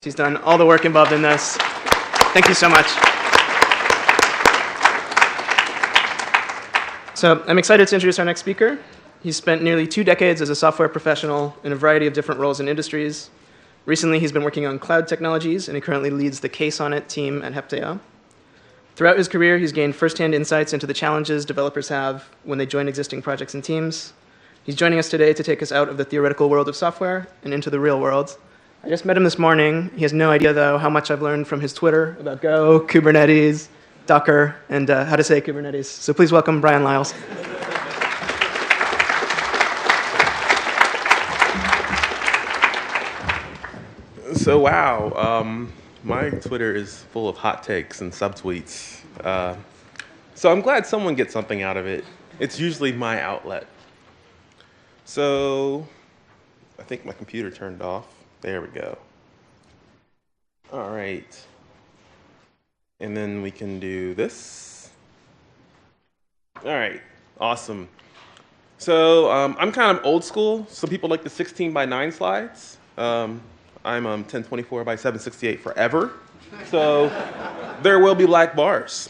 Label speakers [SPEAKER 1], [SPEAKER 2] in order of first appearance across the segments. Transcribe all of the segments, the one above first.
[SPEAKER 1] He's done all the work involved in this. Thank you so much. So I'm excited to introduce our next speaker. He's spent nearly 2 decades as a software professional in a variety of different roles and industries. Recently, he's been working on cloud technologies, and he currently leads the Case on It team at Heptio. Throughout his career, he's gained firsthand insights into the challenges developers have when they join existing projects and teams. He's joining us today to take us out of the theoretical world of software and into the real world. I just met him this morning. He has no idea, though, how much I've learned from his Twitter about Go, Kubernetes, Docker, and how to say Kubernetes. So please welcome Bryan Liles.
[SPEAKER 2] So wow, my Twitter is full of hot takes and subtweets. So I'm glad someone gets something out of it. It's usually my outlet. So I think my computer turned off. There we go. All right. And then we can do this. All right, awesome. So I'm kind of old school. Some people like the 16:9 slides. I'm 1024 by 768 forever. So there will be black bars.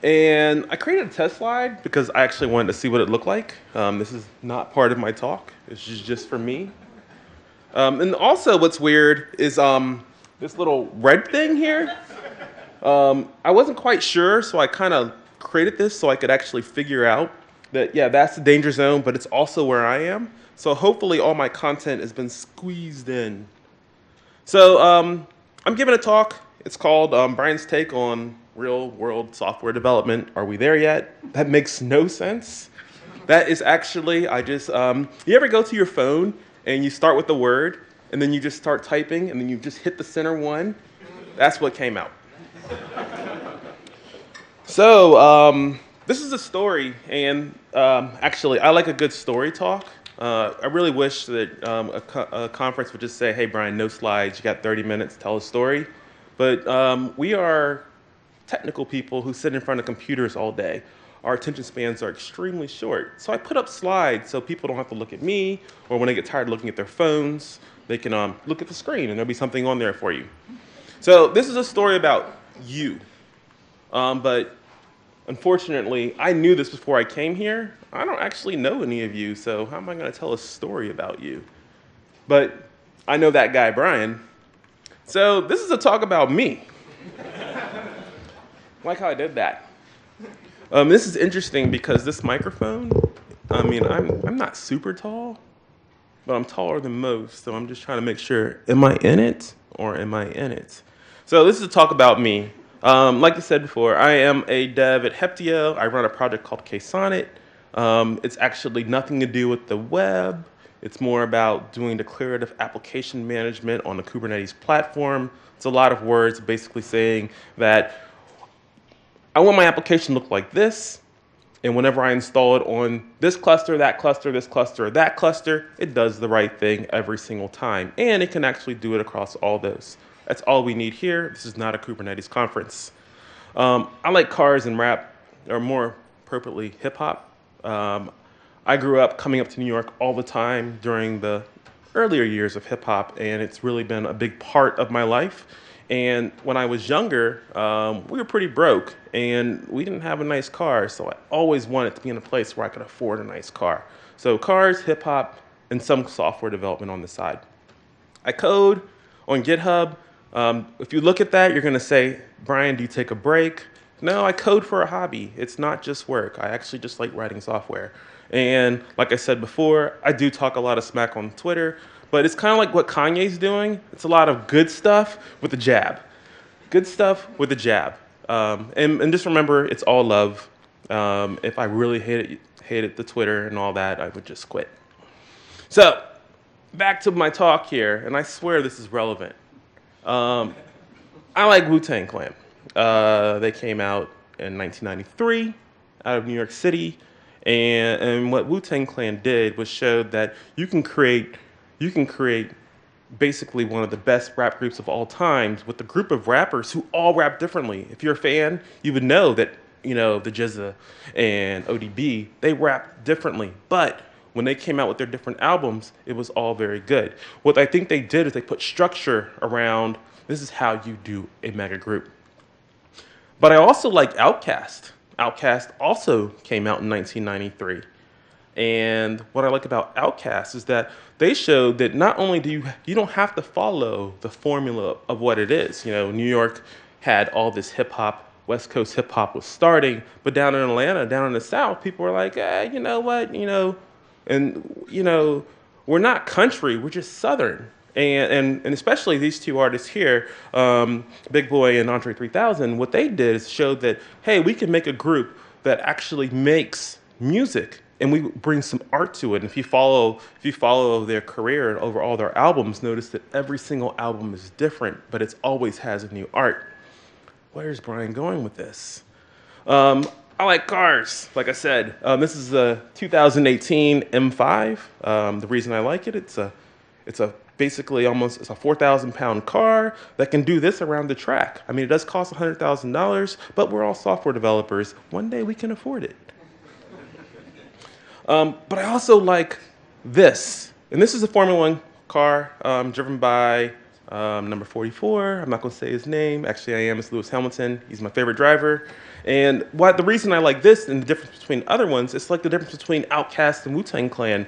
[SPEAKER 2] And I created a test slide because I actually wanted to see what it looked like. This is not part of my talk. It's just for me. And also what's weird is this little red thing here. I wasn't quite sure, so I kind of created this so I could actually figure out that, yeah, that's the danger zone, but it's also where I am. So hopefully all my content has been squeezed in. So I'm giving a talk. It's called Bryan's Take on Real World Software Development. Are we there yet? That makes no sense. That is actually, you ever go to your phone and you start with the word, and then you just start typing, and then you just hit the center one? That's what came out. So this is a story, and actually, I like a good story talk. I really wish that a conference would just say, hey, Bryan, no slides, you got 30 minutes, tell a story. But we are technical people who sit in front of computers all day. Our attention spans are extremely short. So I put up slides so people don't have to look at me, or when they get tired of looking at their phones, they can look at the screen and there'll be something on there for you. So this is a story about you. But unfortunately, I knew this before I came here. I don't actually know any of you, so how am I going to tell a story about you? But I know that guy, Bryan. So this is a talk about me. Like how I did that. This is interesting because this microphone, I mean, I'm not super tall, but I'm taller than most, so I'm just trying to make sure, am I in it or am I in it? So this is a talk about me. Like I said before, I am a dev at Heptio. I run a project called Case on It. It's actually nothing to do with the web. It's more about doing declarative application management on the Kubernetes platform. It's a lot of words basically saying that I want my application to look like this, and whenever I install it on this cluster, that cluster, this cluster, or that cluster, it does the right thing every single time, and it can actually do it across all those. That's all we need here. This is not a Kubernetes conference. I like cars and rap, or more appropriately, hip-hop. I grew up coming up to New York all the time during the earlier years of hip-hop, and it's really been a big part of my life. And when I was younger, we were pretty broke, and we didn't have a nice car, so I always wanted to be in a place where I could afford a nice car. So cars, hip-hop, and some software development on the side. I code on GitHub. If you look at that, you're going to say, Bryan, do you take a break? No, I code for a hobby. It's not just work. I actually just like writing software. And like I said before, I do talk a lot of smack on Twitter. But it's kind of like what Kanye's doing. It's a lot of good stuff with a jab. Good stuff with a jab. And just remember, it's all love. If I really hated the Twitter and all that, I would just quit. So back to my talk here, and I swear this is relevant. I like Wu-Tang Clan. They came out in 1993 out of New York City. And what Wu-Tang Clan did was showed that you can create basically one of the best rap groups of all times with a group of rappers who all rap differently. If you're a fan, you would know that, the GZA and ODB, they rap differently. But when they came out with their different albums, it was all very good. What I think they did is they put structure around, this is how you do a mega group. But I also like Outkast. Outkast also came out in 1993. And what I like about Outkast is that they showed that not only do you don't have to follow the formula of what it is. You know, New York had all this hip hop, West Coast hip hop was starting, but down in Atlanta, down in the South, people were like, you know what, we're not country, we're just Southern. And especially these two artists here, Big Boy and Andre 3000, what they did is showed that, hey, we can make a group that actually makes music and we bring some art to it. And if you follow their career and over all their albums, notice that every single album is different, but it always has a new art. Where's Bryan going with this? I like cars, like I said. This is a 2018 M5. The reason I like it, it's a basically almost, it's a 4,000-pound car that can do this around the track. I mean, it does cost $100,000, but we're all software developers. One day we can afford it. But I also like this. And this is a Formula One car driven by number 44. I'm not going to say his name. Actually, I am. It's Lewis Hamilton. He's my favorite driver. And the reason I like this and the difference between other ones, it's like the difference between Outkast and Wu-Tang Clan.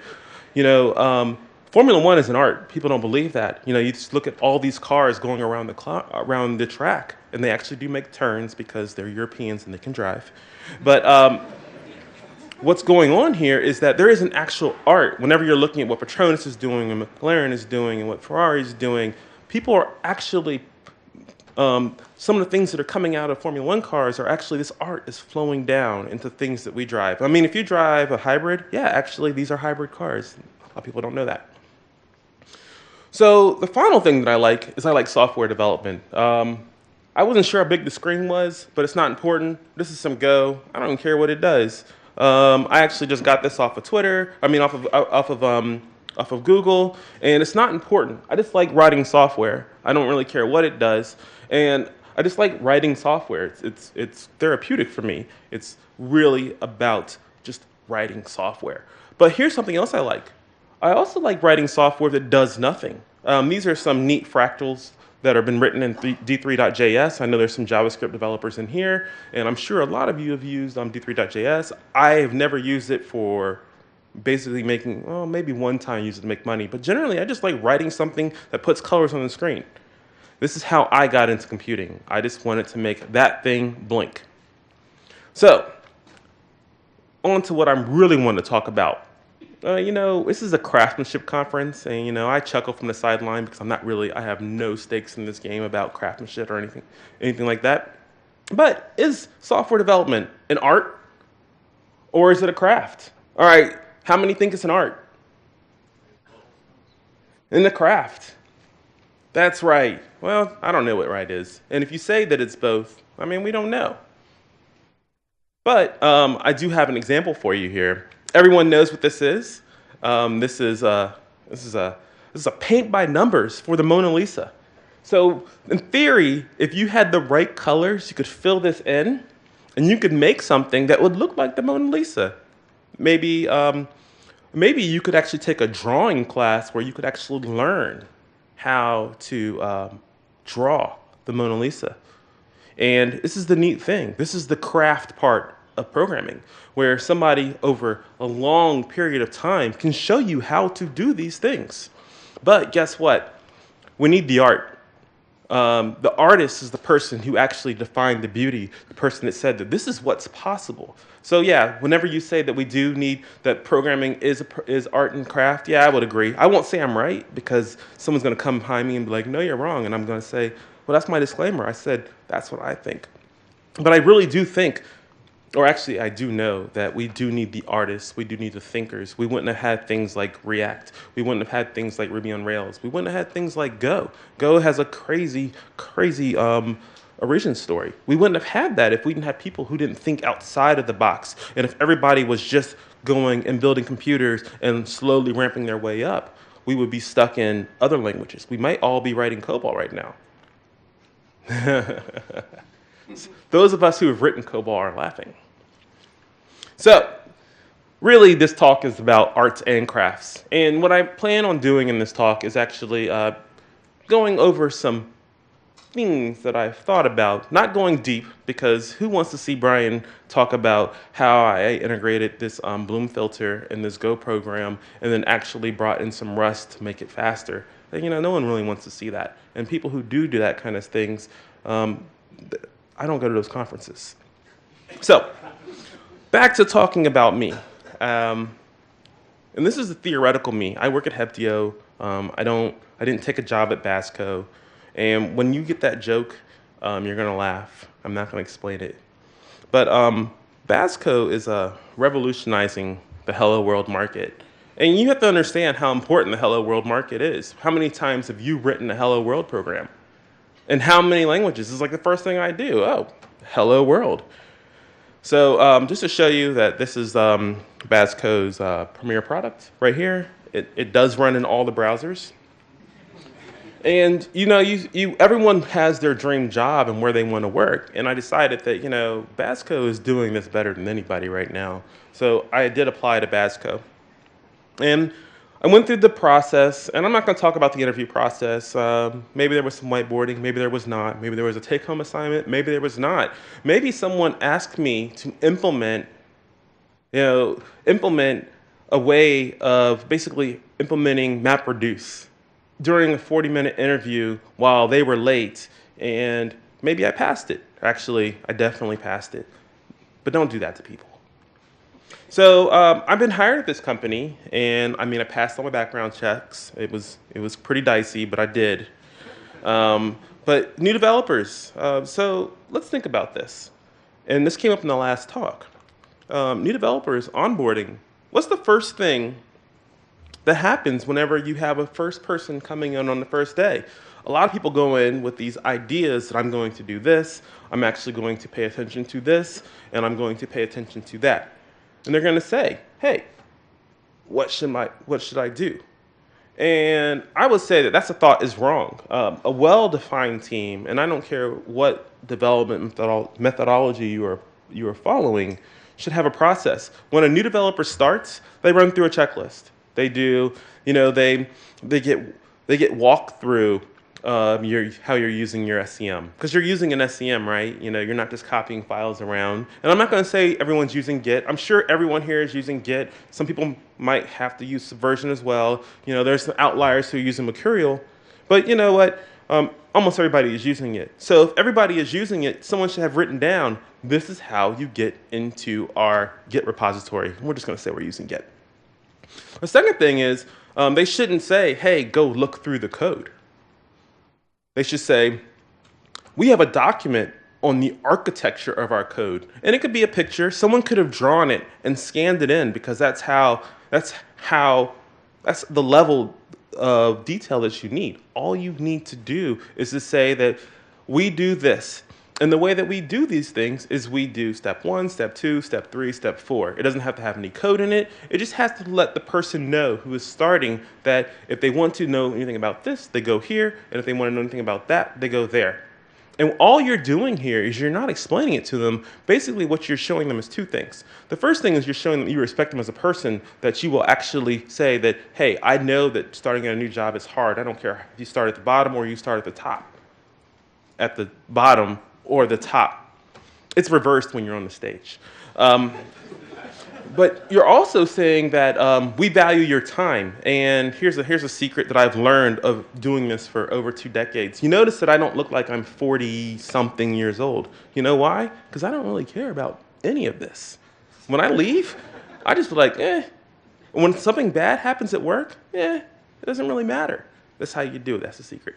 [SPEAKER 2] You know, Formula One is an art. People don't believe that. You know, you just look at all these cars going around the track, and they actually do make turns because they're Europeans and they can drive. But what's going on here is that there is an actual art. Whenever you're looking at what Petronas is doing and McLaren is doing and what Ferrari is doing, people are actually, some of the things that are coming out of Formula One cars are actually, this art is flowing down into things that we drive. I mean, if you drive a hybrid, yeah, actually these are hybrid cars. A lot of people don't know that. So the final thing that I like is I like software development. I wasn't sure how big the screen was, but it's not important. This is some Go. I don't even care what it does. I actually just got this off of Twitter. I mean, off of Google, and it's not important. I just like writing software. I don't really care what it does, and I just like writing software. It's therapeutic for me. It's really about just writing software. But here's something else I like. I also like writing software that does nothing. These are some neat fractals that have been written in D3.js. I know there's some JavaScript developers in here, and I'm sure a lot of you have used D3.js. I have never used it for basically making, well, maybe one time use it to make money, but generally I just like writing something that puts colors on the screen. This is how I got into computing. I just wanted to make that thing blink. So, on to what I really want to talk about. You know, this is a craftsmanship conference, and you know, I chuckle from the sideline because I have no stakes in this game about craftsmanship or anything like that. But is software development an art, or is it a craft? All right, how many think it's an art? In the craft. That's right. Well, I don't know what right is. And if you say that it's both, I mean, we don't know. But I do have an example for you here. Everyone knows what this is. This is a paint by numbers for the Mona Lisa. So in theory, if you had the right colors, you could fill this in, and you could make something that would look like the Mona Lisa. Maybe you could actually take a drawing class where you could actually learn how to draw the Mona Lisa. And this is the neat thing. This is the craft part of programming, where somebody over a long period of time can show you how to do these things. But guess what? We need the art. The artist is the person who actually defined the beauty, the person that said that this is what's possible. So yeah, whenever you say that we do need, that programming is art and craft, yeah, I would agree. I won't say I'm right because someone's going to come behind me and be like, no, you're wrong. And I'm going to say, well, that's my disclaimer. I said, that's what I think. But I really do think, or actually, I do know that we do need the artists. We do need the thinkers. We wouldn't have had things like React. We wouldn't have had things like Ruby on Rails. We wouldn't have had things like Go. Go has a crazy origin story. We wouldn't have had that if we didn't have people who didn't think outside of the box. And if everybody was just going and building computers and slowly ramping their way up, we would be stuck in other languages. We might all be writing COBOL right now. Those of us who have written COBOL are laughing. So, really, this talk is about arts and crafts. And what I plan on doing in this talk is actually going over some things that I've thought about, not going deep, because who wants to see Bryan talk about how I integrated this Bloom filter in this Go program and then actually brought in some Rust to make it faster? No one really wants to see that. And people who do that kind of things, I don't go to those conferences. So, back to talking about me. And this is the theoretical me. I work at Heptio. I didn't take a job at Basco. And when you get that joke, you're going to laugh. I'm not going to explain it. But Basco is revolutionizing the Hello World market. And you have to understand how important the Hello World market is. How many times have you written a Hello World program? And how many languages? It's like the first thing I do. Oh, Hello World. So just to show you that this is Basco's premier product right here. It does run in all the browsers. And everyone has their dream job and where they want to work. And I decided that Basco is doing this better than anybody right now. So I did apply to Basco, and I went through the process. And I'm not going to talk about the interview process. Maybe there was some whiteboarding. Maybe there was not. Maybe there was a take-home assignment. Maybe there was not. Maybe someone asked me to implement a way of basically implementing MapReduce during a 40-minute interview while they were late, and maybe I passed it. Actually, I definitely passed it. But don't do that to people. So I've been hired at this company, and I passed all my background checks. It was pretty dicey, but I did. But new developers. So let's think about this. And this came up in the last talk. New developers, onboarding. What's the first thing that happens whenever you have a first person coming in on the first day? A lot of people go in with these ideas that I'm going to do this, I'm actually going to pay attention to this, and I'm going to pay attention to that. And they're going to say, hey, what should I do? And I would say that that's a thought is wrong. A well-defined team, and I don't care what development methodology you are following, should have a process. When a new developer starts, they run through a checklist. They do, they get walked through how you're using your SCM. Because you're using an SCM, right? You're not just copying files around. And I'm not going to say everyone's using Git. I'm sure everyone here is using Git. Some people might have to use Subversion as well. There's some outliers who are using Mercurial. But you know what? Almost everybody is using it. So if everybody is using it, someone should have written down, this is how you get into our Git repository. We're just going to say we're using Git. The second thing is they shouldn't say, hey, go look through the code. They should say, we have a document on the architecture of our code. And it could be a picture. Someone could have drawn it and scanned it in because that's the level of detail that you need. All you need to do is to say that we do this. And the way that we do these things is we do step 1, step 2, step 3, step 4. It doesn't have to have any code in it. It just has to let the person know who is starting that if they want to know anything about this, they go here. And if they want to know anything about that, they go there. And all you're doing here is you're not explaining it to them. Basically, what you're showing them is two things. The first thing is you're showing them you respect them as a person, that you will actually say that, hey, I know that starting at a new job is hard. I don't care if you start at the bottom or you start at the top. At the bottom or the top. It's reversed when you're on the stage. But you're also saying that we value your time. And here's a secret that I've learned of doing this for over 2 decades. You notice that I don't look like I'm 40-something years old. You know why? Because I don't really care about any of this. When I leave, I just be like, eh. When something bad happens at work, it doesn't really matter. That's how you do it. That's the secret.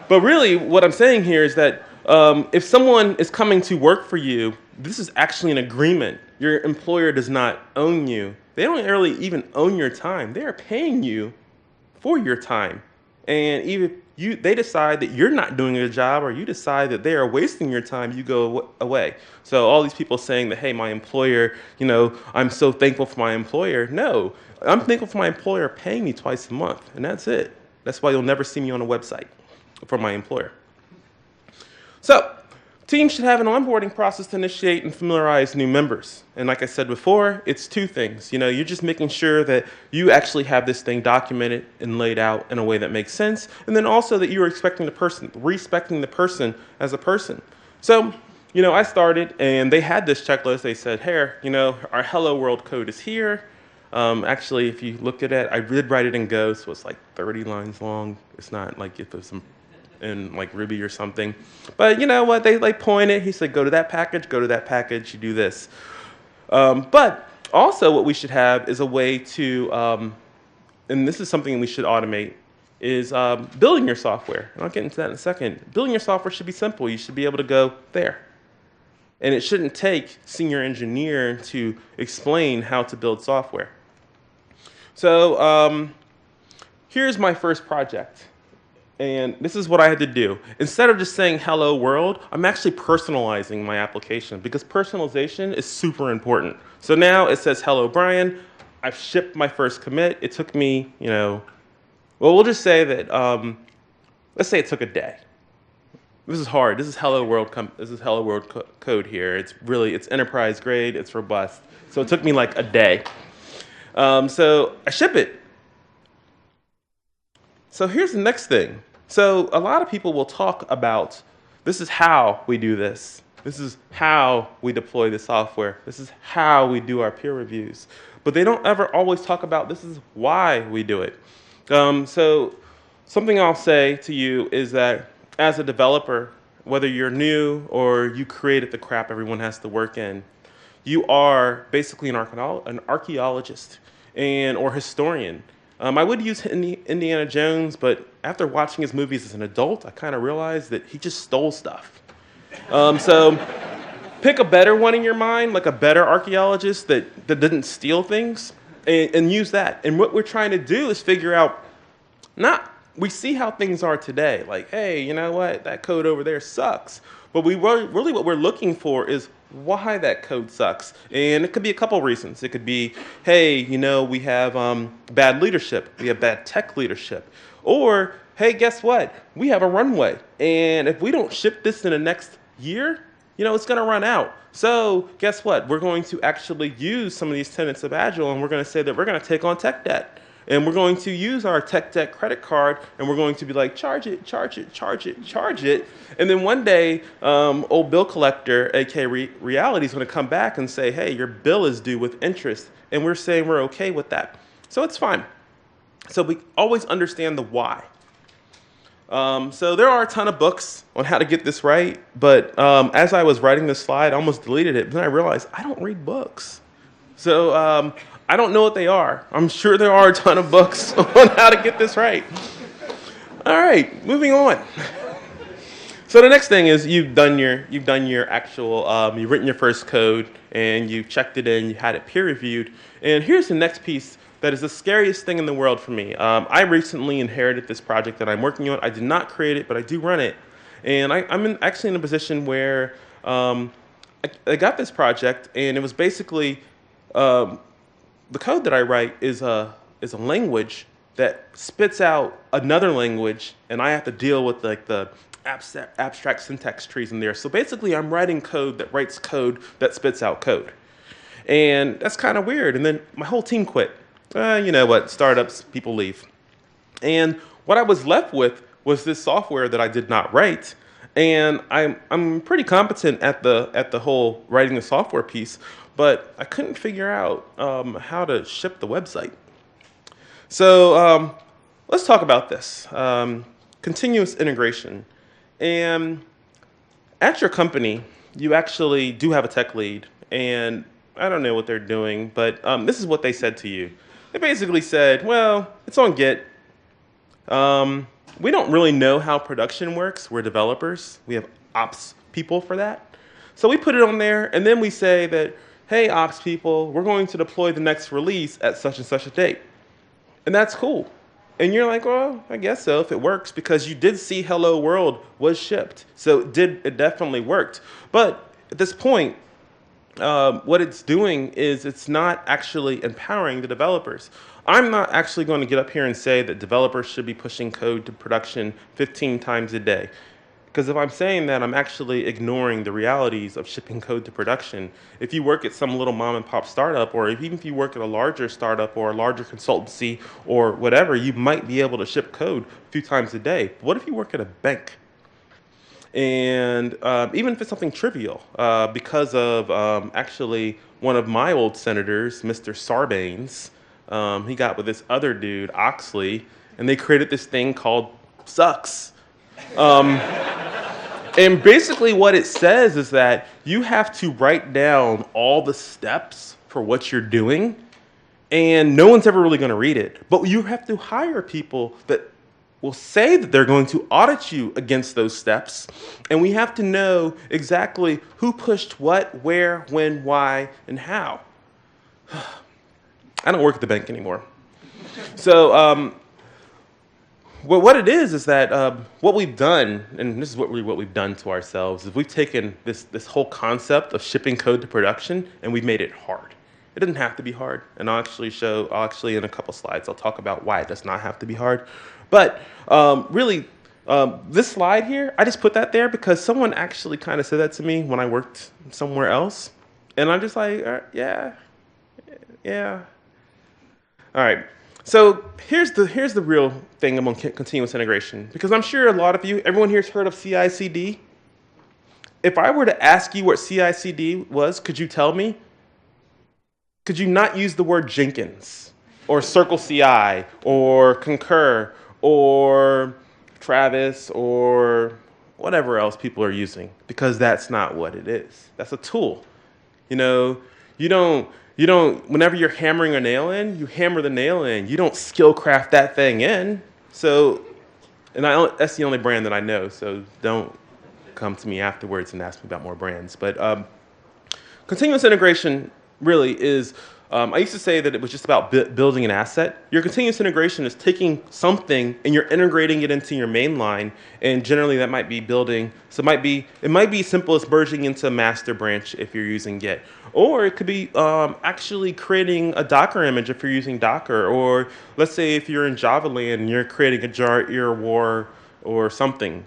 [SPEAKER 2] But really, what I'm saying here is that if someone is coming to work for you, this is actually an agreement. Your employer does not own you. They don't really even own your time. They are paying you for your time. And even they decide that you're not doing a job, or you decide that they are wasting your time, you go away. So all these people saying that, hey, my employer, I'm so thankful for my employer. No, I'm thankful for my employer paying me twice a month, and that's it. That's why you'll never see me on a website for my employer. So Teams should have an onboarding process to initiate and familiarize new members. And like I said before, it's two things. You know, you're just making sure that you actually have this thing documented and laid out in a way that makes sense. And then also that you're respecting the person as a person. So, you know, I started and they had this checklist. They said, hey, you know, our hello world code is here. Actually, if you look at it, I did write it in Go, so it's like 30 lines long. It's not like if it's in like Ruby or something. But you know what, they like pointed, he said, go to that package, you do this. But also what we should have is a way to, and this is something we should automate, is building your software. And I'll get into that in a second. Building your software should be simple. You should be able to go there. And it shouldn't take senior engineer to explain how to build software. So here's my first project. And this is what I had to do. Instead of just saying hello world, I'm actually personalizing my application because personalization is super important. So now it says hello Bryan. I've shipped my first commit. It took me, you know, well, we'll just say that, let's say it took a day. This is hard. This is hello world code here. It's enterprise grade. It's robust. So it took me like a day. So I ship it. So here's the next thing. So a lot of people will talk about, this is how we do this. This is how we deploy the software. This is how we do our peer reviews. But they don't ever always talk about this is why we do it. So something I'll say to you is that as a developer, whether you're new or you created the crap everyone has to work in, you are basically an archaeologist or historian. I would use Indiana Jones, but after watching his movies as an adult, I kind of realized that he just stole stuff. So pick a better one in your mind, like a better archaeologist that didn't steal things, and use that. And what we're trying to do is figure out, we see how things are today. Like, hey, you know what? That code over there sucks. But really what we're looking for is why that code sucks. And it could be a couple reasons. It could be, hey, you know, we have bad leadership. We have bad tech leadership. Or, hey, guess what? We have a runway. And if we don't ship this in the next year, you know, it's going to run out. So guess what? We're going to actually use some of these tenets of Agile, and we're going to say that we're going to take on tech debt. And we're going to use our tech debt credit card, and we're going to be like, charge it, charge it, charge it, charge it. And then one day, old bill collector, aka reality, is going to come back and say, hey, your bill is due with interest. And we're saying we're okay with that. So it's fine. So we always understand the why. So there are a ton of books on how to get this right. But as I was writing this slide, I almost deleted it. But then I realized I don't read books. So I don't know what they are. I'm sure there are a ton of books on how to get this right. All right, moving on. So the next thing is you've written your first code, and you checked it in, you had it peer reviewed. And here's the next piece that is the scariest thing in the world for me. I recently inherited this project that I'm working on. I did not create it, but I do run it. And I'm actually in a position where I got this project, and it was basically the code that I write is a language that spits out another language, and I have to deal with like the abstract syntax trees in there. So basically, I'm writing code that writes code that spits out code, and that's kind of weird. And then my whole team quit. You know what? Startups, people leave, and what I was left with was this software that I did not write. And I'm pretty competent at the whole writing the software piece, but I couldn't figure out how to ship the website. So let's talk about this. Continuous integration. And at your company, you actually do have a tech lead, and I don't know what they're doing, but this is what they said to you. They basically said, well, it's on Git. We don't really know how production works. We're developers. We have ops people for that. So we put it on there, and then we say that, hey, ops people, we're going to deploy the next release at such and such a date. And that's cool. And you're like, well, I guess so if it works, because you did see Hello World was shipped. So it definitely worked. But at this point, what it's doing is it's not actually empowering the developers. I'm not actually going to get up here and say that developers should be pushing code to production 15 times a day. Because if I'm saying that, I'm actually ignoring the realities of shipping code to production. If you work at some little mom and pop startup, or even if you work at a larger startup or a larger consultancy or whatever, you might be able to ship code a few times a day. But what if you work at a bank? And even if it's something trivial, because of actually one of my old senators, Mr. Sarbanes, he got with this other dude, Oxley, and they created this thing called Sucks. And basically what it says is that you have to write down all the steps for what you're doing, and no one's ever really going to read it. But you have to hire people that will say that they're going to audit you against those steps, and we have to know exactly who pushed what, where, when, why, and how. I don't work at the bank anymore. So well, what it is that what we've done, and this is what we've done to ourselves, is we've taken this whole concept of shipping code to production and we've made it hard. It doesn't have to be hard, and I'll actually in a couple slides, I'll talk about why it does not have to be hard. But really, this slide here, I just put that there because someone actually kind of said that to me when I worked somewhere else. And I'm just like, yeah. All right. So here's the real thing about continuous integration, because I'm sure a lot of you, everyone here has heard of CI/CD. If I were to ask you what CI/CD was, could you tell me? Could you not use the word Jenkins or Circle CI or Concur or Travis or whatever else people are using? Because that's not what it is. That's a tool. You know, you don't, whenever you're hammering a nail in, you hammer the nail in. You don't skill craft that thing in. So, and that's the only brand that I know, so don't come to me afterwards and ask me about more brands. But continuous integration really is, I used to say that it was just about building an asset. Your continuous integration is taking something and you're integrating it into your main line, and generally that might be building, so it might be simple as merging into a master branch if you're using Git. Or it could be actually creating a Docker image if you're using Docker, or let's say if you're in Java land and you're creating a jar error war or something.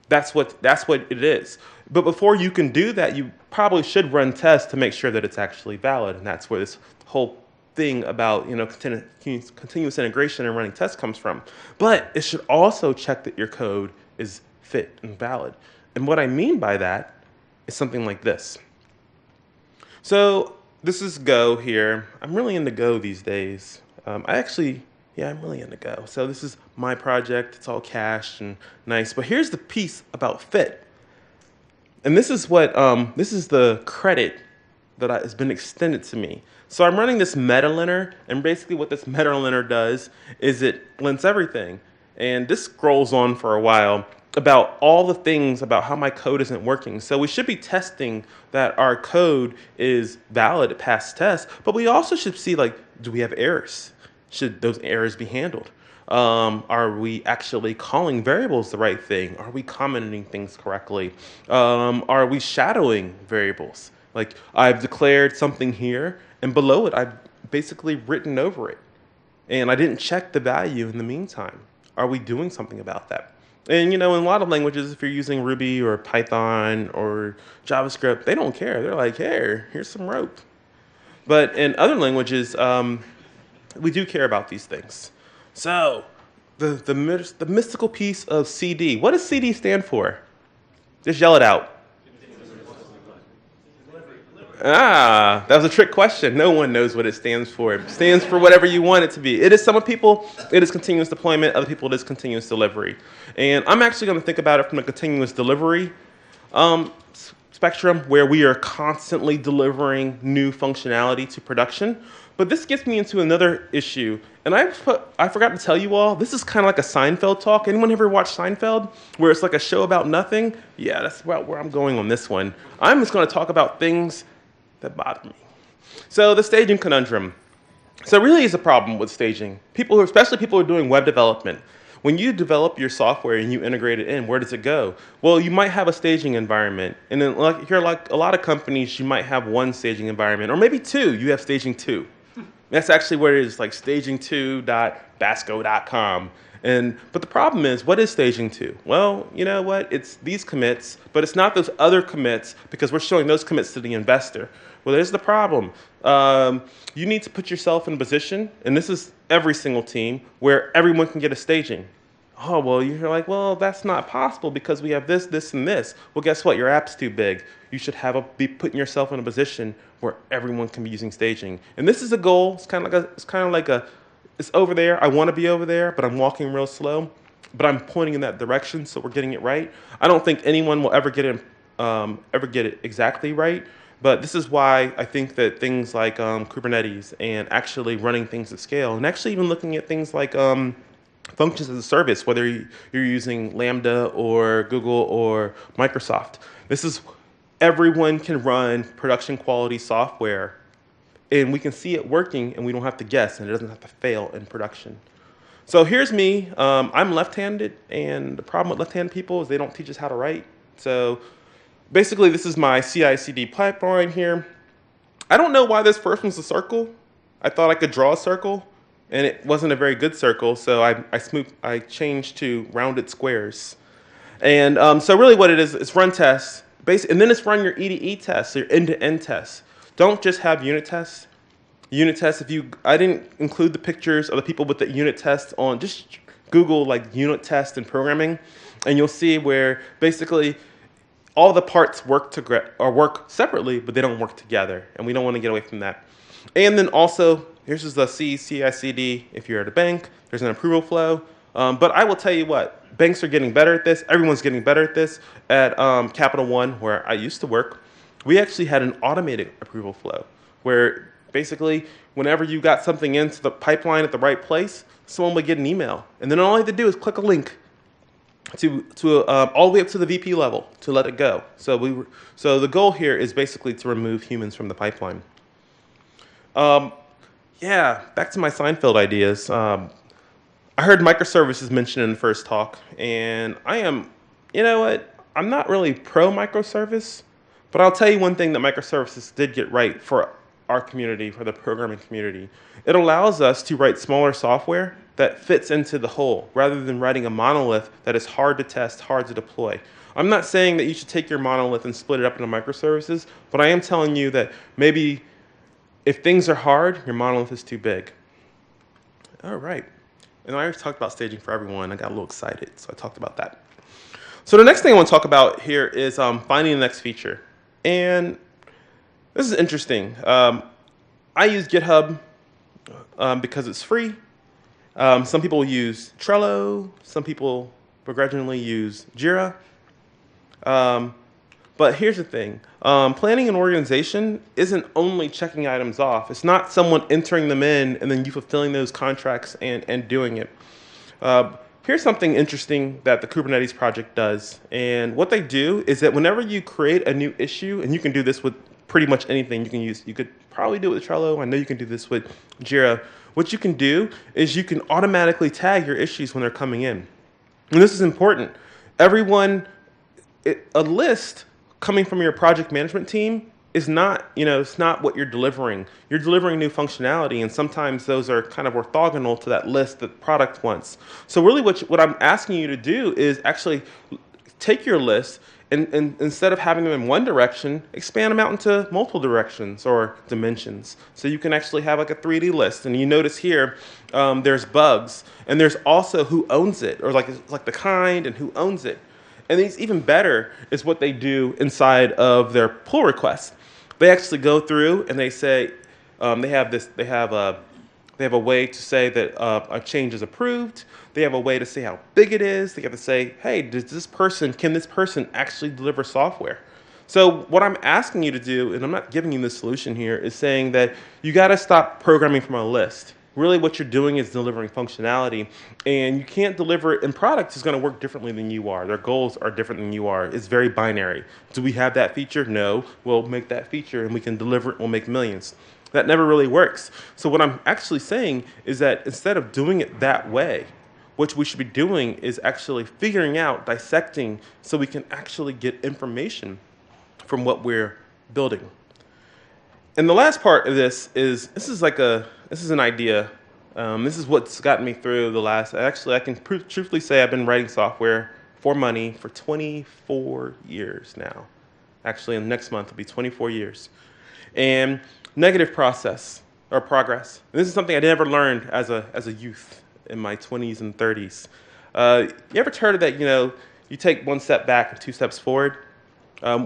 [SPEAKER 2] That's what it is. But before you can do that, you probably should run tests to make sure that it's actually valid, and that's where this whole thing about continuous integration and running tests comes from. But it should also check that your code is fit and valid. And what I mean by that is something like this. So this is Go here. I'm really into Go these days. I'm really into Go. So this is my project. It's all cached and nice. But here's the piece about fit. And this is the credit that has been extended to me. So I'm running this meta-linter, and basically what this meta-linter does is it lints everything. And this scrolls on for a while about all the things about how my code isn't working. So we should be testing that our code is valid, it passed tests, but we also should see, like, do we have errors? Should those errors be handled? Are we actually calling variables the right thing? Are we commenting things correctly? Are we shadowing variables? Like, I've declared something here, and below it, I've basically written over it. And I didn't check the value in the meantime. Are we doing something about that? And, in a lot of languages, if you're using Ruby or Python or JavaScript, they don't care. They're like, hey, here's some rope. But in other languages, we do care about these things. So, the mystical piece of CD. What does CD stand for? Just yell it out. That was a trick question. No one knows what it stands for. It stands for whatever you want it to be. It is, some people, it is continuous deployment. Other people, it is continuous delivery. And I'm actually going to think about it from a continuous delivery spectrum, where we are constantly delivering new functionality to production. But this gets me into another issue. And I forgot to tell you all, this is kind of like a Seinfeld talk. Anyone ever watch Seinfeld, where it's like a show about nothing? Yeah, that's about where I'm going on this one. I'm just going to talk about things that bother me. So the staging conundrum. So really is a problem with staging. Especially people who are doing web development. When you develop your software and you integrate it in, where does it go? Well, you might have a staging environment. And then like a lot of companies, you might have one staging environment, or maybe two. You have staging 2. That's actually where it is, like staging2.basco.com. But the problem is, what is staging to? Well, you know what? It's these commits, but it's not those other commits because we're showing those commits to the investor. Well, there's the problem. You need to put yourself in a position, and this is every single team, where everyone can get a staging. Oh, well, you're like, well, that's not possible because we have this, this, and this. Well, guess what? Your app's too big. You should be putting yourself in a position where everyone can be using staging. And this is a goal. It's kind of like it's over there. I want to be over there, but I'm walking real slow. But I'm pointing in that direction, so we're getting it right. I don't think anyone will ever get it exactly right. But this is why I think that things like Kubernetes and actually running things at scale, and actually even looking at things like functions as a service, whether you're using Lambda or Google or Microsoft. This is everyone can run production quality software, and we can see it working, and we don't have to guess, and it doesn't have to fail in production. So here's me. I'm left-handed, and the problem with left-handed people is they don't teach us how to write. So basically, this is my CI/CD pipeline here. I don't know why this first one's a circle. I thought I could draw a circle, and it wasn't a very good circle, so I changed to rounded squares. And so really what it is, it's run tests, and then it's run your EDE tests, so your end-to-end tests. Don't just have unit tests. Unit tests, I didn't include the pictures of the people with the unit tests on, just Google like unit test and programming, and you'll see where basically all the parts work separately, but they don't work together, and we don't want to get away from that. And then also, here's just the CI/CD. If you're at a bank, there's an approval flow. But I will tell you what, banks are getting better at this. Everyone's getting better at this. At Capital One, where I used to work, we actually had an automated approval flow, where basically whenever you got something into the pipeline at the right place, someone would get an email. And then all you had to do is click a link to all the way up to the VP level to let it go. So the goal here is basically to remove humans from the pipeline. Yeah, back to my Seinfeld ideas. I heard microservices mentioned in the first talk, and you know what? I'm not really pro microservice, but I'll tell you one thing that microservices did get right for our community, for the programming community. It allows us to write smaller software that fits into the whole, rather than writing a monolith that is hard to test, hard to deploy. I'm not saying that you should take your monolith and split it up into microservices, but I am telling you that maybe if things are hard, your monolith is too big. All right. And I already talked about staging for everyone. I got a little excited, so I talked about that. So the next thing I want to talk about here is finding the next feature. And this is interesting. I use GitHub because it's free. Some people use Trello. Some people begrudgingly use Jira. But here's the thing. Planning an organization isn't only checking items off. It's not someone entering them in and then you fulfilling those contracts and doing it. Here's something interesting that the Kubernetes project does. And what they do is that whenever you create a new issue, and you can do this with pretty much anything you could probably do it with Trello. I know you can do this with Jira. What you can do is you can automatically tag your issues when they're coming in. And this is important. A list coming from your project management team is not, it's not what you're delivering. You're delivering new functionality, and sometimes those are kind of orthogonal to that list that product wants. So really what I'm asking you to do is actually take your list and instead of having them in one direction, expand them out into multiple directions or dimensions. So you can actually have like a 3D list. And you notice here, there's bugs, and there's also who owns it, or like the kind and who owns it. And these even better is what they do inside of their pull requests. They actually go through and they say they have a way to say that a change is approved. They have a way to say how big it is. They have to say, hey, can this person actually deliver software? So what I'm asking you to do, and I'm not giving you the solution here, is saying that you got to stop programming from a list. Really what you're doing is delivering functionality, and you can't deliver it, and product is going to work differently than you are. Their goals are different than you are. It's very binary. Do we have that feature? No. We'll make that feature and we can deliver it, we'll make millions. That never really works. So what I'm actually saying is that instead of doing it that way, what we should be doing is actually figuring out, dissecting, so we can actually get information from what we're building. And the last part of this is an idea. This is what's gotten me through the last, actually, I can truthfully say I've been writing software for money for 24 years now. Actually, in the next month, it'll be 24 years. And negative process or progress. And this is something I never learned as a youth in my 20s and 30s. You ever heard that, you take one step back and two steps forward?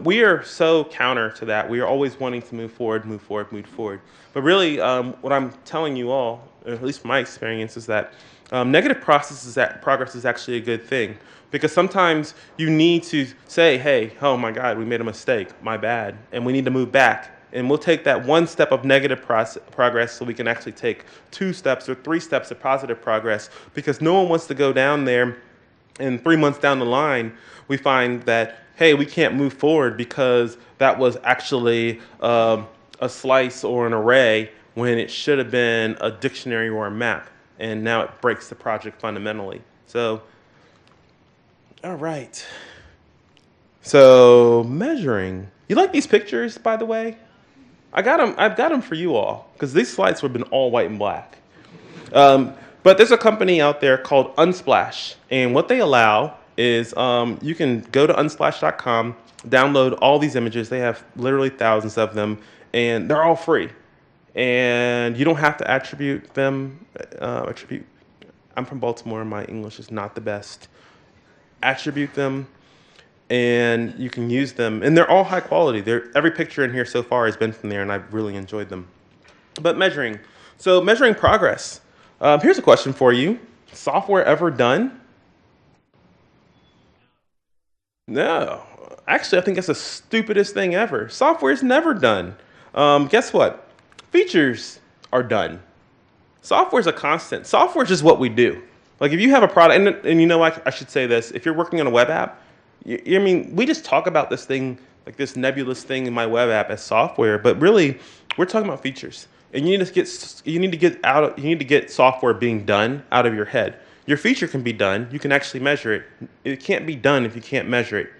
[SPEAKER 2] We are so counter to that. We are always wanting to move forward, move forward, move forward. But really, what I'm telling you all, at least from my experience, is that negative progress is actually a good thing. Because sometimes you need to say, hey, oh my God, we made a mistake, my bad, and we need to move back. And we'll take that one step of negative progress so we can actually take 2 steps or 3 steps of positive progress, because no one wants to go down there and 3 months down the line, we find that, hey, we can't move forward because that was actually a slice or an array when it should have been a dictionary or a map. And now it breaks the project fundamentally. So, all right. So, measuring. You like these pictures, by the way? I've got them for you all, because these slides have been all white and black. But there's a company out there called Unsplash, and what they allow is you can go to unsplash.com, download all these images. They have literally thousands of them, and they're all free. And you don't have to attribute them. I'm from Baltimore. My English is not the best. Attribute them, and you can use them. And they're all high quality. Every picture in here so far has been from there, and I've really enjoyed them. But measuring. So measuring progress. Here's a question for you. Software ever done? No. Actually, I think that's the stupidest thing ever. Software is never done. Guess what? Features are done. Software is a constant. Software is just what we do. Like if you have a product, and you know what, I should say this. If you're working on a web app, we just talk about this thing, like this nebulous thing in my web app as software, but really, we're talking about features. And you need to get software being done out of your head. Your feature can be done. You can actually measure it. It can't be done if you can't measure it.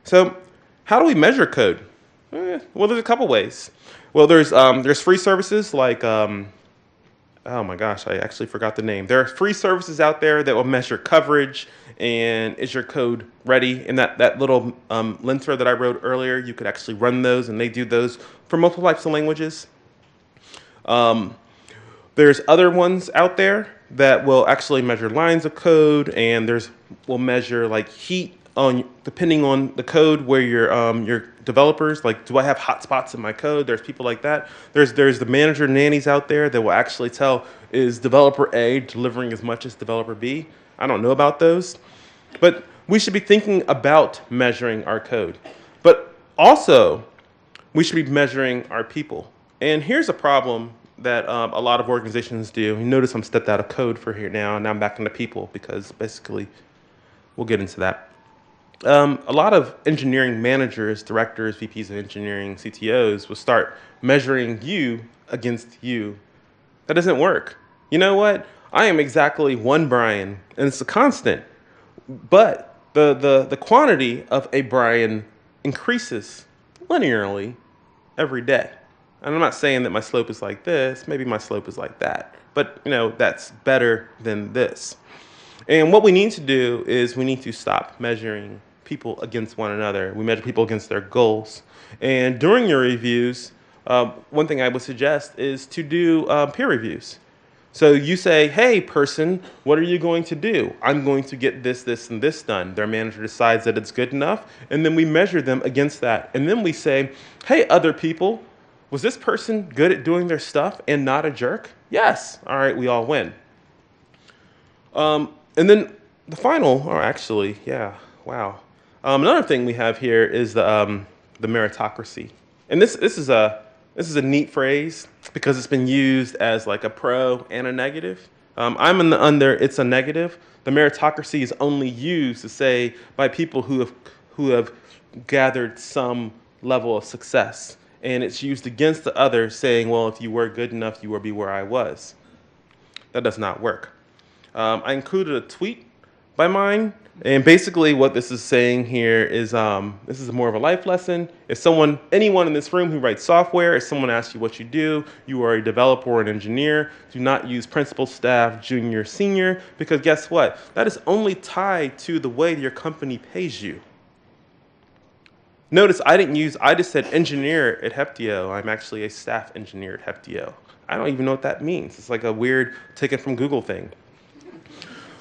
[SPEAKER 2] So, how do we measure code? Well, there's a couple ways. Well, there's free services like oh my gosh, I actually forgot the name. There are free services out there that will measure coverage and is your code ready. And that little linter that I wrote earlier, you could actually run those, and they do those for multiple types of languages. There's other ones out there that will actually measure lines of code, and will measure like heat depending on the code where your developers, like, do I have hotspots in my code? There's people like that. There's the manager nannies out there that will actually tell, is developer A delivering as much as developer B? I don't know about those. But we should be thinking about measuring our code. But also, we should be measuring our people. And here's a problem that a lot of organizations do. You notice I'm stepped out of code for here now, and now I'm back into people, because basically, we'll get into that. A lot of engineering managers, directors, VPs of engineering, CTOs will start measuring you against you. That doesn't work. You know what? I am exactly one Bryan, and it's a constant. But the quantity of a Bryan increases linearly every day. And I'm not saying that my slope is like this. Maybe my slope is like that. But, that's better than this. And what we need to do is we need to stop measuring people against one another. We measure people against their goals. And during your reviews, one thing I would suggest is to do peer reviews. So you say, hey, person, what are you going to do? I'm going to get this, this, and this done. Their manager decides that it's good enough, and then we measure them against that. And then we say, hey, other people, was this person good at doing their stuff and not a jerk? Yes. All right, we all win. And then the final, or actually, yeah, wow. Another thing we have here is the meritocracy. And this is a neat phrase because it's been used as like a pro and a negative. I'm in the under, it's a negative. The meritocracy is only used to say by people who have gathered some level of success. And it's used against the other, saying, well, if you were good enough, you would be where I was. That does not work. I included a tweet by mine And basically what this is saying here is this is more of a life lesson. If anyone in this room who writes software, if someone asks you what you do, you are a developer or an engineer, do not use principal, staff, junior, senior, because guess what? That is only tied to the way your company pays you. Notice I just said engineer at Heptio. I'm actually a staff engineer at Heptio. I don't even know what that means. It's like a weird taken from Google thing.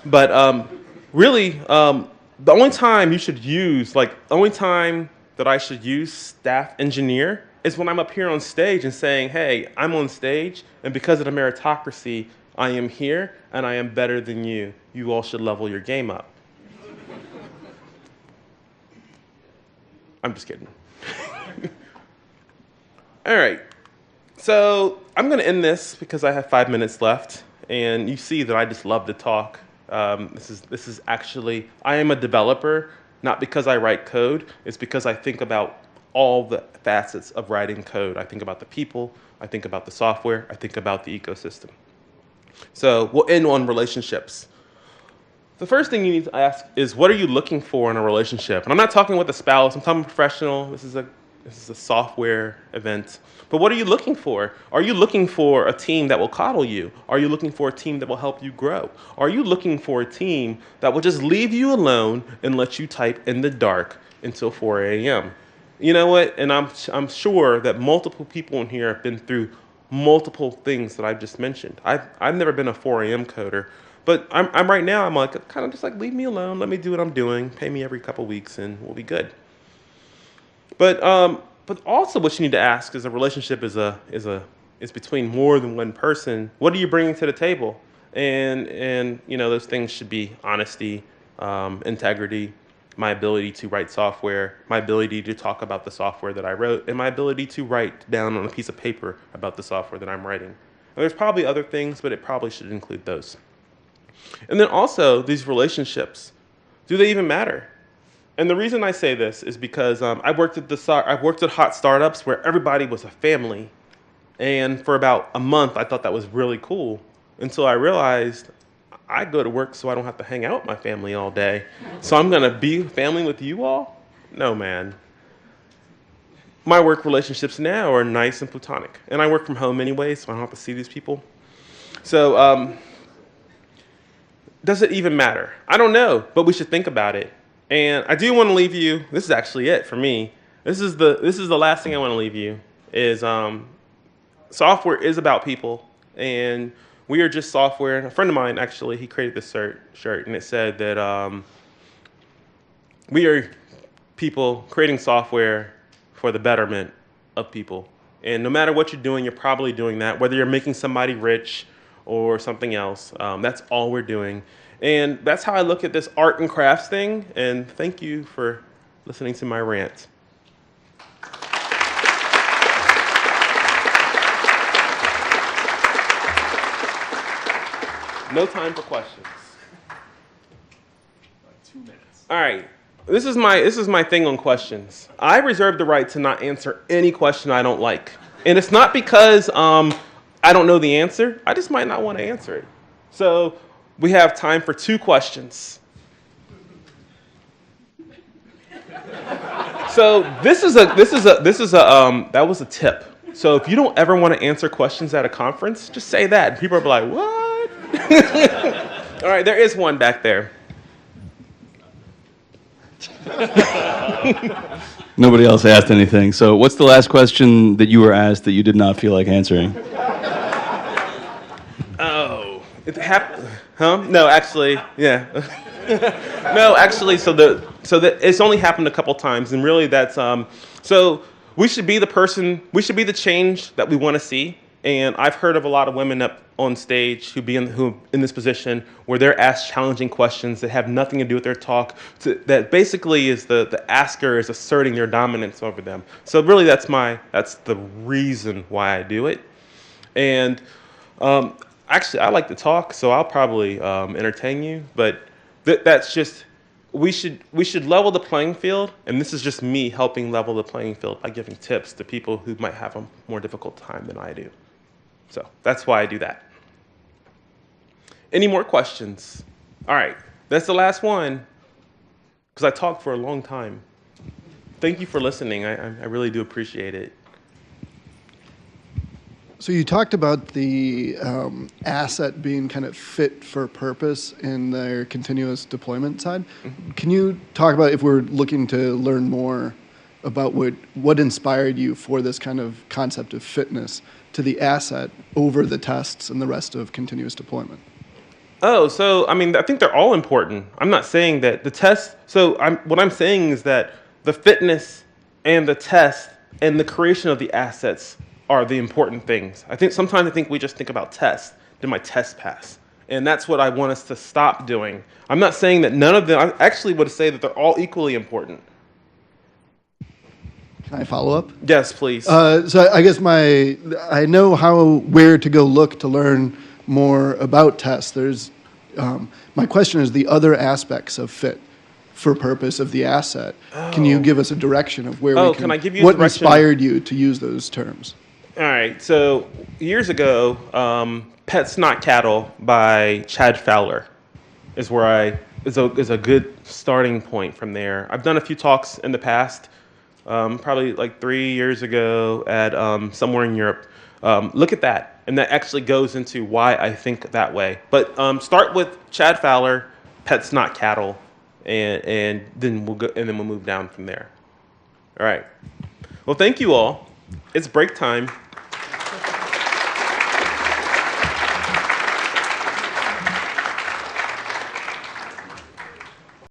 [SPEAKER 2] But really, the only time that I should use staff engineer is when I'm up here on stage and saying, hey, I'm on stage, and because of the meritocracy, I am here, and I am better than you. You all should level your game up. I'm just kidding. All right. So I'm going to end this because I have 5 minutes left, and you see that I just love to talk. This is actually, I am a developer, not because I write code. It's because I think about all the facets of writing code. I think about the people. I think about the software. I think about the ecosystem. So we'll end on relationships. The first thing you need to ask is, what are you looking for in a relationship? And I'm not talking with a spouse. I'm talking professional. This is a software event. But what are you looking for? Are you looking for a team that will coddle you? Are you looking for a team that will help you grow? Are you looking for a team that will just leave you alone and let you type in the dark until 4 a.m.? You know what? And I'm sure that multiple people in here have been through multiple things that I've just mentioned. I've never been a 4 a.m. coder. But I'm right now, I'm like, kind of just like, leave me alone. Let me do what I'm doing. Pay me every couple weeks and we'll be good. But also what you need to ask is a relationship is between more than one person. What are you bringing to the table? And you know, those things should be honesty, integrity, my ability to write software, my ability to talk about the software that I wrote, and my ability to write down on a piece of paper about the software that I'm writing. And there's probably other things, but it probably should include those. And then also, these relationships, do they even matter? And the reason I say this is because I've worked at hot startups where everybody was a family. And for about a month, I thought that was really cool until I realized I go to work so I don't have to hang out with my family all day. So I'm going to be family with you all? No, man. My work relationships now are nice and platonic. And I work from home anyway, so I don't have to see these people. So does it even matter? I don't know, but we should think about it. And I do want to leave you, this is actually it for me. This is the last thing I want to leave you is software is about people, and we are just software. And a friend of mine, actually, he created this shirt, and it said that we are people creating software for the betterment of people. And no matter what you're doing, you're probably doing that, whether you're making somebody rich or something else. That's all we're doing. And that's how I look at this art and crafts thing. And thank you for listening to my rant. No time for questions.
[SPEAKER 3] 2 minutes.
[SPEAKER 2] All right. This is my thing on questions. I reserve the right to not answer any question I don't like. And it's not because I don't know the answer. I just might not want to answer it. So we have time for 2 questions. So that was a tip. So if you don't ever want to answer questions at a conference, just say that. And people are like, what? All right, there is one back there.
[SPEAKER 3] Nobody else asked anything. So what's the last question that you were asked that you did not feel like answering?
[SPEAKER 2] Oh, it happened. Huh? No, actually, yeah. No, actually, so it's only happened a couple times, and really that's so we should be the change that we want to see. And I've heard of a lot of women up on stage who in this position where they're asked challenging questions that have nothing to do with their talk. That basically is the asker is asserting their dominance over them. So really, that's the reason why I do it. And actually, I like to talk, so I'll probably entertain you. But that's just we should level the playing field, and this is just me helping level the playing field by giving tips to people who might have a more difficult time than I do. So that's why I do that. Any more questions? All right, that's the last one. because I talked for a long time. Thank you for listening. I really do appreciate it.
[SPEAKER 4] So you talked about the asset being kind of fit for purpose in their continuous deployment side. Mm-hmm. Can you talk about, if we're looking to learn more about what inspired you for this kind of concept of fitness to the asset over the tests and the rest of continuous deployment?
[SPEAKER 2] Oh, so I mean, I think they're all important. I'm not saying that the test. So what I'm saying is that the fitness and the test and the creation of the assets are the important things. Sometimes we just think about tests. Did my test pass? And that's what I want us to stop doing. I'm not saying that none of them. I actually would say that they're all equally important.
[SPEAKER 4] Can I follow up?
[SPEAKER 2] Yes, please.
[SPEAKER 4] So I guess I know where to go look to learn more about tests. My question is the other aspects of fit for purpose of the asset. Oh. Can you give us a direction of where we can I give you what inspired you to use those terms?
[SPEAKER 2] All right. So years ago, Pets Not Cattle by Chad Fowler is a good starting point from there. I've done a few talks in the past, probably like 3 years ago at somewhere in Europe. Look at that, and that actually goes into why I think that way. But start with Chad Fowler, Pets Not Cattle, and then we'll move down from there. All right. Well, thank you all. It's break time.